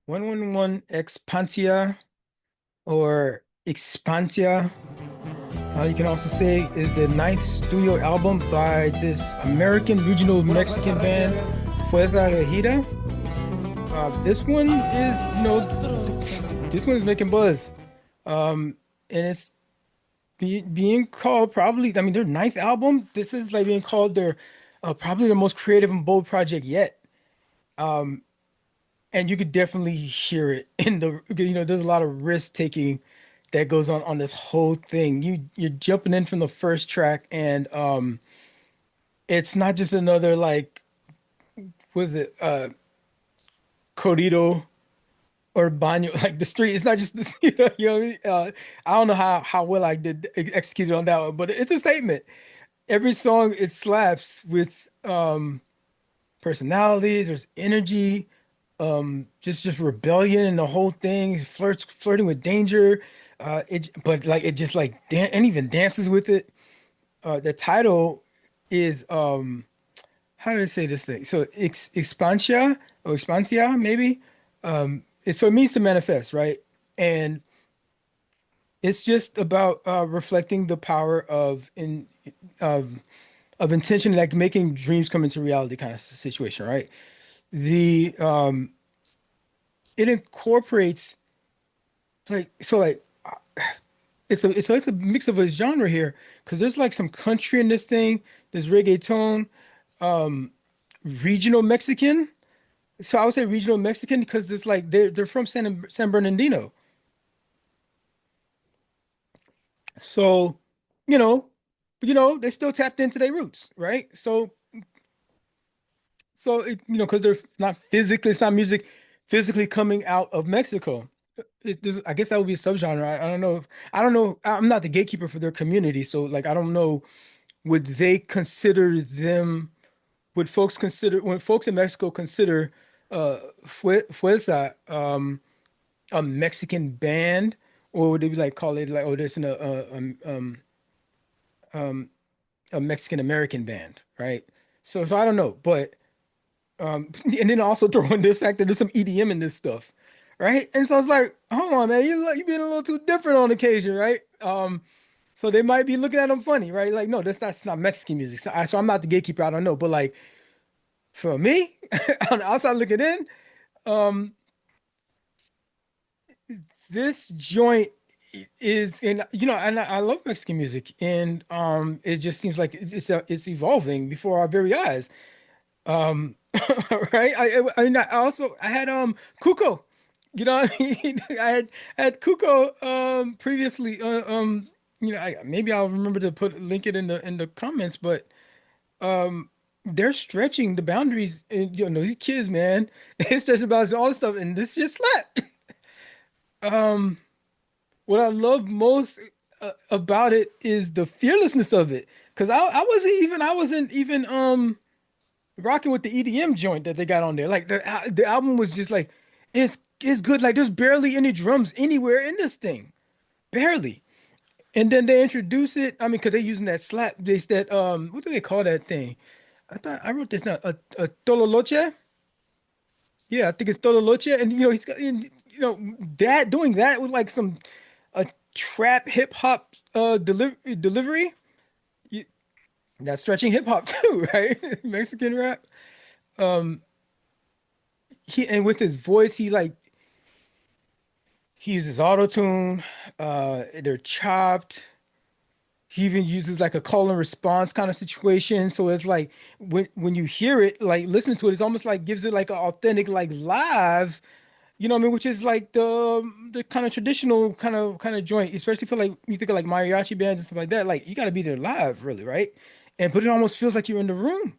111XPANTIA or Expantia, you can also say, is the ninth studio album by this American regional Mexican band, Fuerza Regida. This one is, this one is making buzz. And it's being called probably, I mean, their ninth album. This is like being called their probably their most creative and bold project yet. And you could definitely hear it in the, there's a lot of risk taking that goes on this whole thing. You're jumping in from the first track, and it's not just another like, was it corrido or baño, like the street. It's not just this, what I mean? I don't know how well I did execute on that one, but it's a statement. Every song it slaps with personalities. There's energy, just rebellion and the whole thing. Flirting with danger. But like it just like and even dances with it. The title is how do I say this thing? So expansia or expansia maybe. So it means to manifest, right? And it's just about reflecting the power of of intention, like making dreams come into reality kind of situation, right? The It incorporates like it's a mix of a genre here because there's like some country in this thing, there's reggaeton, regional Mexican. So I would say regional Mexican because there's like they're from San Bernardino. So, you know, they still tapped into their roots, right? Because they're not physically, it's not music physically coming out of Mexico. I guess that would be a subgenre. I don't know. I don't know. I'm not the gatekeeper for their community, so like I don't know. Would they consider them? When folks in Mexico consider Fuerza a Mexican band, or would they be like call it like, oh, there's a Mexican American band, right? So I don't know, but and then also throw in this fact that there's some EDM in this stuff, right? And so it's like, hold on, man, you being a little too different on occasion, right? So they might be looking at them funny, right? Like, no, that's not Mexican music. So I'm not the gatekeeper. I don't know, but like for me, on the outside looking in, um, this joint is, and and I love Mexican music, and it just seems like it's evolving before our very eyes. Um, right? I had Cuco. You know what I mean? I had Cuco previously. Maybe I'll remember to link it in the comments, but they're stretching the boundaries. And, these kids, man, they're stretching the boundaries, and all this stuff, and this just slapped. Um, what I love most about it is the fearlessness of it, because I wasn't even rocking with the EDM joint that they got on there. Like the album was just like it's good. Like there's barely any drums anywhere in this thing, barely. And then they introduce it. I mean, because they're using that slap. That what do they call that thing? I thought I wrote this now. A tololoche. Yeah, I think it's tololoche. And he's got that doing that with like some a trap hip hop delivery. You, that's stretching hip hop too, right? Mexican rap. Um, and with his voice, he uses auto tune. They're chopped. He even uses like a call and response kind of situation. So it's like when you hear it, like listening to it, it's almost like gives it like an authentic like live. You know what I mean? Which is like the kind of traditional kind of joint, especially for like you think of like mariachi bands and stuff like that. Like you got to be there live, really, right? And but it almost feels like you're in the room.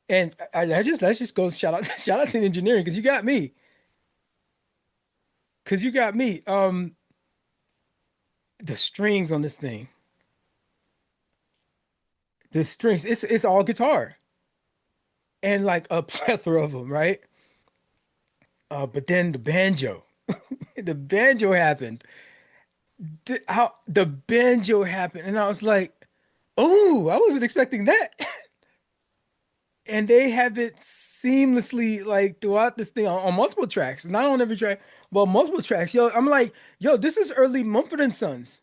And I just let's just go shout out shout out to the engineering because you got me. Because you got me. The strings on this thing, the strings, it's all guitar and like a plethora of them, right? But then the banjo, the banjo happened. How the banjo happened, and I was like, "Oh, I wasn't expecting that." And they have it. seamlessly like throughout this thing on multiple tracks, not on every track, but multiple tracks. Yo, I'm like, yo, this is early Mumford and Sons.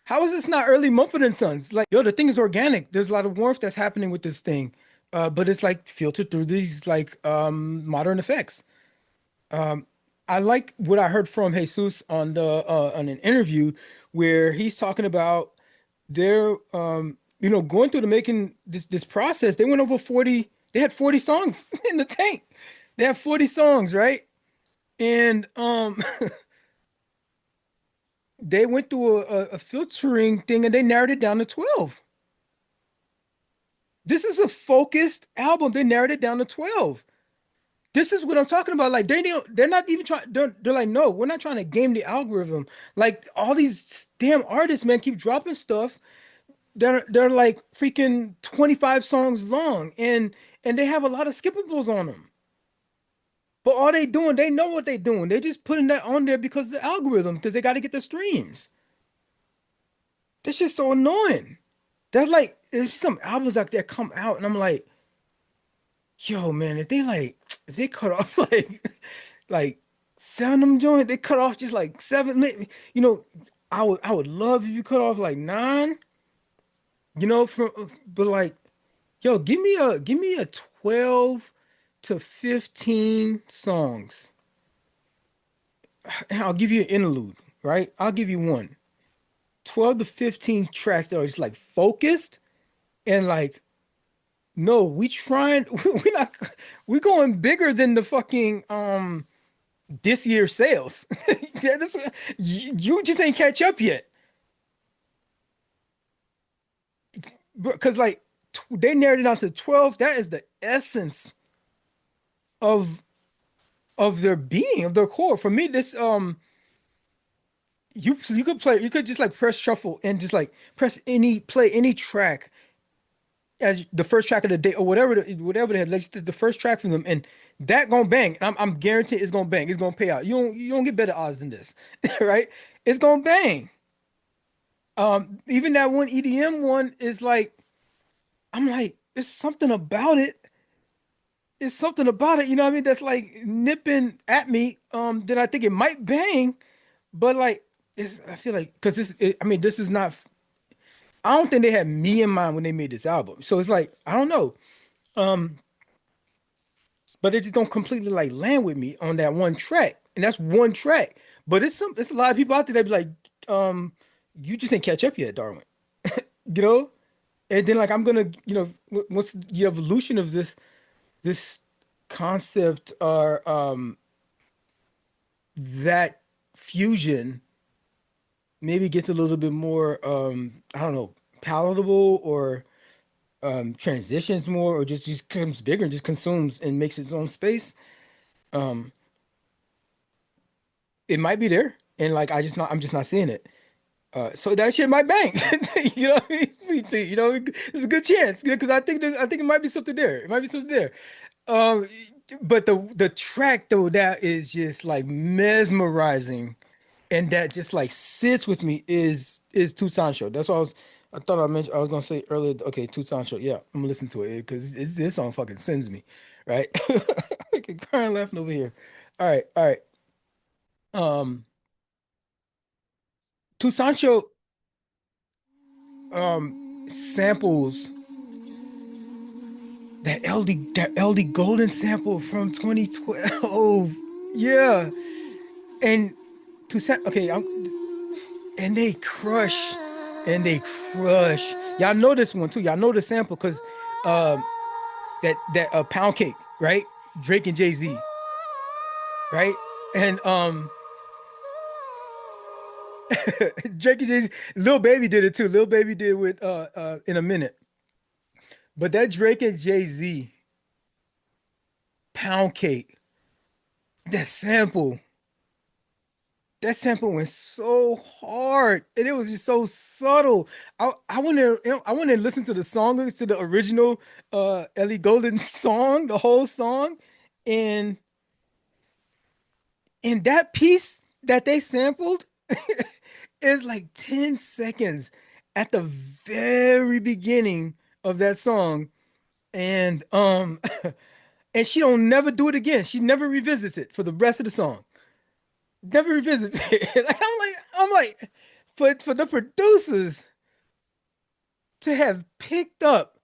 How is this not early Mumford and Sons? Like, yo, the thing is organic. There's a lot of warmth that's happening with this thing, but it's like filtered through these like modern effects. I like what I heard from Jesus on the on an interview where he's talking about their going through the making this process. They went over 40. They had 40 songs in the tank. They had 40 songs, right? And they went through a filtering thing and they narrowed it down to 12. This is a focused album. They narrowed it down to 12. This is what I'm talking about. Like they're not even trying. They're like, no, we're not trying to game the algorithm. Like all these damn artists, man, keep dropping stuff. They're like freaking 25 songs long, and they have a lot of skippables on them. But all they doing, they know what they doing. They just putting that on there because of the algorithm, because they got to get the streams. This shit's so annoying. That's like there's some albums out there come out, and I'm like, yo, man, if they cut off like seven of them joints, they cut off just like seven. You know, I would love if you cut off like nine. From but like, yo, give me a 12 to 15 songs, and I'll give you an interlude, right? I'll give you one. 12 to 15 tracks that are just like focused and like no, we trying we not we going bigger than the fucking this year's sales. Yeah, you just ain't catch up yet. Because like they narrowed it down to 12. That is the essence of their being, of their core. For me, this you could just like press shuffle and just like play any track as the first track of the day or whatever they had, like the first track from them, and that gonna bang. I'm guaranteed it's gonna bang. It's gonna pay out. You don't get better odds than this, right? It's gonna bang. Even that one EDM one is like I'm like it's something about it. It's something about it. You know what I mean? That's like nipping at me. That I think it might bang, but like I feel like because I mean, this is not. I don't think they had me in mind when they made this album. So it's like I don't know. Um, but it just don't completely like land with me on that one track, and that's one track. But it's a lot of people out there that be like, you just ain't catch up yet, Darwin. You know? And then like I'm gonna, what's the evolution of this concept or that fusion maybe gets a little bit more I don't know, palatable or transitions more or just becomes bigger and just consumes and makes its own space. Um, it might be there, and like I'm just not seeing it. So that shit might bang. You know what I mean? There's a good chance, because I think it might be something there. It might be something there. Um, but the track though that is just like mesmerizing, and that just like sits with me is Tucson Show. That's what I thought I was gonna say earlier. Okay, Tucson Show. Yeah, I'm gonna listen to it because this song fucking sends me, right? Fucking crying laughing over here. All right, all right. Um, Tucson Show samples that LD Golden sample from 2012. Yeah, and Tucson. Okay, and they crush, and they crush. Y'all know this one too. Y'all know the sample because um that pound cake, right? Drake and Jay-Z, right? And Drake and Jay-Z, Lil Baby did it too. Lil Baby did with in a minute. But that Drake and Jay-Z pound cake, that sample, that sample went so hard and it was just so subtle. I want to I want to listen to the song, to the original Ellie Golden song, the whole song, and that piece that they sampled is like 10 seconds at the very beginning of that song. And and she don't never do it again. She never revisits it for the rest of the song. Never revisits it. Like, I'm like, for the producers to have picked up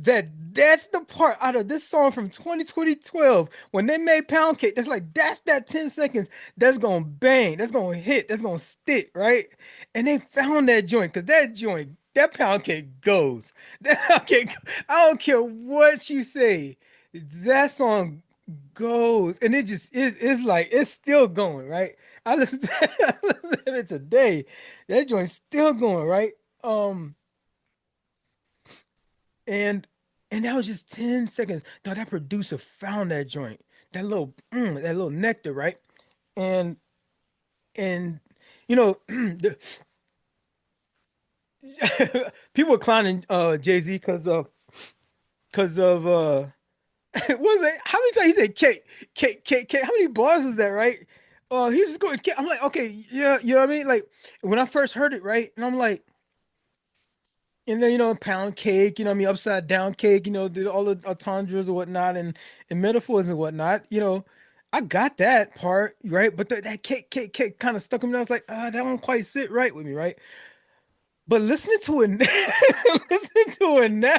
that's the part out of this song from 2012 when they made Pound Cake. That's like that's that 10 seconds that's gonna bang, that's gonna hit, that's gonna stick, right? And they found that joint because that joint, that Pound Cake goes. That Pound Cake, I don't care what you say, that song goes, and it's like it's still going, right? I listened to, I listened to it today. That joint's still going, right? Um, and and that was just 10 seconds. Now that producer found that joint, that little nectar, right? And and you know, people were clowning Jay-Z because of what was it? How many times he said cake? How many bars was that, right? He was just going, I'm like, okay, yeah, you know what I mean? Like when I first heard it, right? And I'm like, and then pound cake, what I mean, upside down cake, did all the entendres and whatnot, and metaphors and whatnot. I got that part right, but that cake kind of stuck with me. I was like, that won't quite sit right with me, right? But listening to it, listening to it now,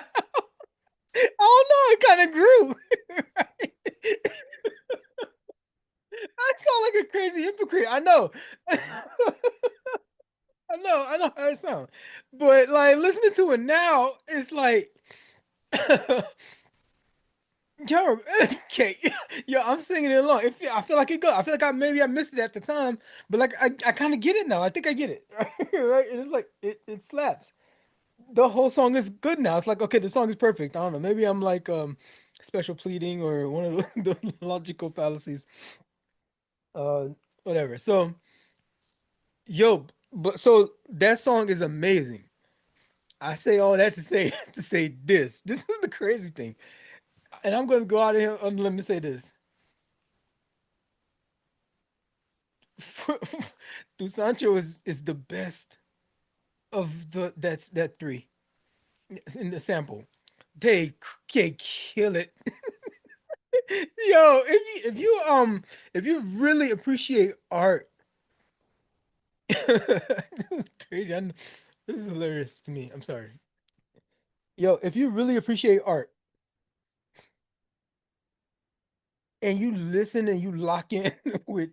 I don't know, it kind of grew. Right? I sound like a crazy hypocrite. I know, I know how it sounds, but like listening to it now, it's like. Yo, okay, yo, I'm singing it along. I feel like it go. I feel like maybe I missed it at the time, but like I kind of get it now. I think I get it, right? And it's like it slaps. The whole song is good now. It's like okay, the song is perfect. I don't know. Maybe I'm like special pleading or one of the logical fallacies. Uh, Whatever. So yo, but so that song is amazing. I say all that to say to say this. This is the crazy thing, and I'm gonna go out of here and let me say this. Dusancho is the best of that three in the sample. They kill it. Yo, if you really appreciate art, this is crazy. This is hilarious to me. I'm sorry. Yo, if you really appreciate art and you listen and you lock in with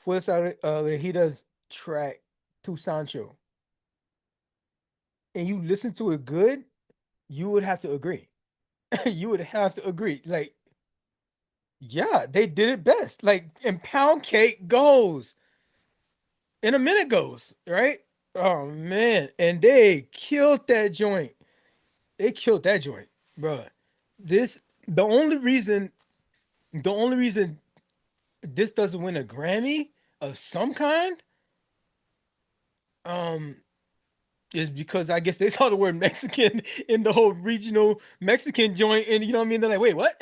Fuerza Regida's track to Sancho and you listen to it good, you would have to agree. You would have to agree. Like, yeah, they did it best. Like, and pound cake goes in a minute goes, right? Oh man. And they killed that joint. They killed that joint, bro. This the only reason the only reason this doesn't win a Grammy of some kind, um, is because I guess they saw the word Mexican in the whole regional Mexican joint, and you know what I mean? They're like, wait, what?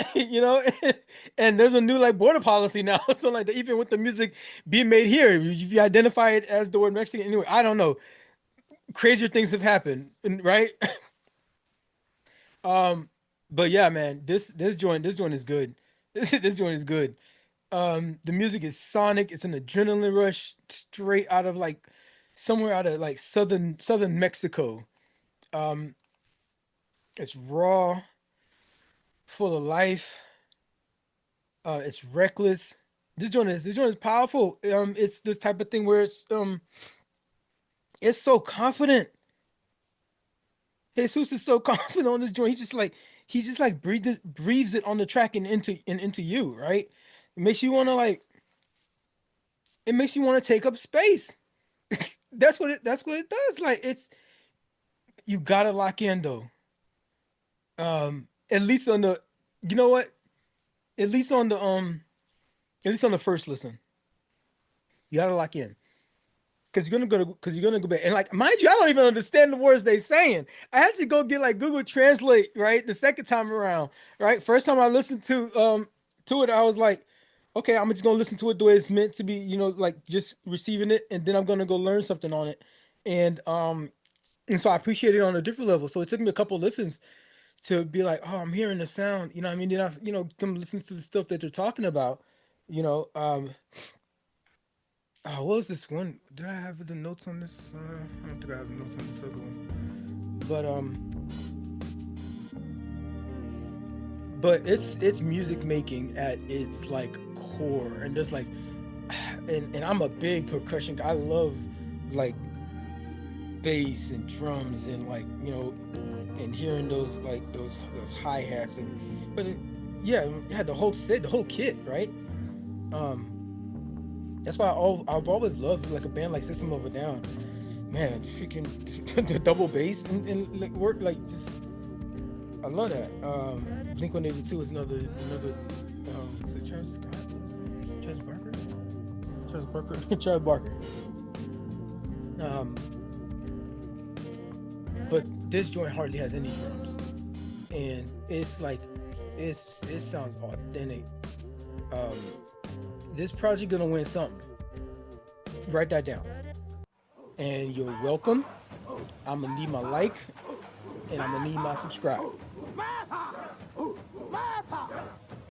And there's a new like border policy now. So like even with the music being made here, if you identify it as the word Mexican, anyway, I don't know. Crazier things have happened, right? Um, but yeah, man, this joint is good. This joint is good. The music is sonic. It's an adrenaline rush straight out of like somewhere out of like southern Mexico. Um, it's raw, full of life. It's reckless. This joint is powerful. It's this type of thing where it's so confident. Jesus is so confident on this joint. He just like breathes it on the track and into you, right? It makes you want to like it makes you want to take up space. That's what it does. Like it's you gotta lock in though. At least on the you know what? At least on the first listen, you gotta lock in. Because you're gonna go back and like mind you, I don't even understand the words they saying. I had to go get like Google Translate, right? The second time around, right? First time I listened to it, I was like, okay, I'm just gonna listen to it the way it's meant to be, like just receiving it, and then I'm gonna go learn something on it. And so I appreciate it on a different level. So it took me a couple listens to be like, oh, I'm hearing the sound. You know what I mean? Then I, come listen to the stuff that they're talking about. You know, what was this one? Did I have the notes on this? I don't think I have the notes on this other one. But it's music making at its like core, and there's like, and I'm a big percussion guy. I love like bass and drums and like and hearing those hi hats but yeah, it had the whole set, the whole kit, right? Um, that's why I've always loved like a band like System of a Down. Man, freaking the double bass and like work like just I love that. Blink 182 is another. Is it Charles Scott? Charles Barker? Charles Barker? Charles Barker. Um, but this joint hardly has any drums, and it's like it sounds authentic. Um, this project gonna win something. Write that down. And you're welcome. I'm gonna need my like, and I'm gonna need my subscribe.